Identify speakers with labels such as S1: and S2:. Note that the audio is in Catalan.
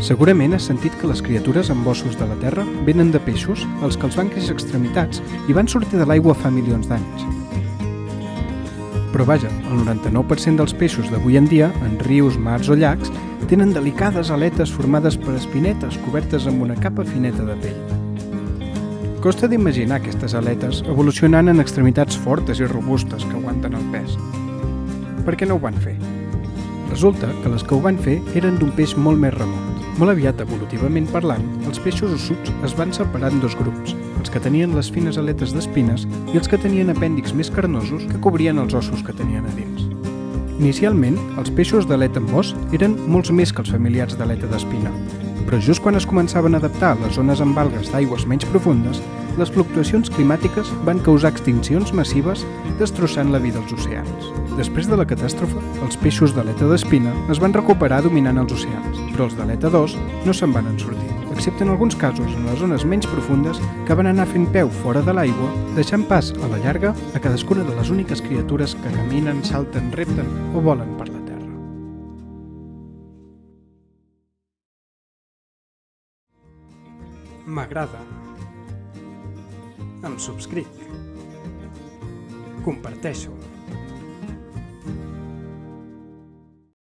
S1: Segurament has sentit que les criatures amb ossos de la terra venen de peixos als que els van créixer extremitats i van sortir de l'aigua fa milions d'anys. Però vaja, el 99% dels peixos d'avui en dia, en rius, mars o llacs, tenen delicades aletes formades per espinetes cobertes amb una capa fineta de pell. Costa d'imaginar aquestes aletes evolucionant en extremitats fortes i robustes que aguanten el pes. Per què no ho van fer? Resulta que les que ho van fer eren d'un peix molt més remot. Molt aviat, evolutivament parlant, els peixos ossuts es van separar en dos grups, els que tenien les fines aletes d'espines i els que tenien apèndixs més carnosos que cobrien els ossos que tenien a dins. Inicialment, els peixos d'aleta amb os eren molts més que els familiars d'aleta d'espina, però just quan es començaven a adaptar a les zones amb algues d'aigües menys profundes, les fluctuacions climàtiques van causar extincions massives destrossant la vida als oceans. Després de la catàstrofe, els peixos d'aleta d'espina es van recuperar dominant els oceans, però els d'aleta d'os no se'n van sortir, excepte en alguns casos en les zones menys profundes que van anar fent peu fora de l'aigua, deixant pas a la llarga a cadascuna de les úniques criatures que caminen, salten, repten o volen per la terra. M'agrada. Em subscric. Comparteixo.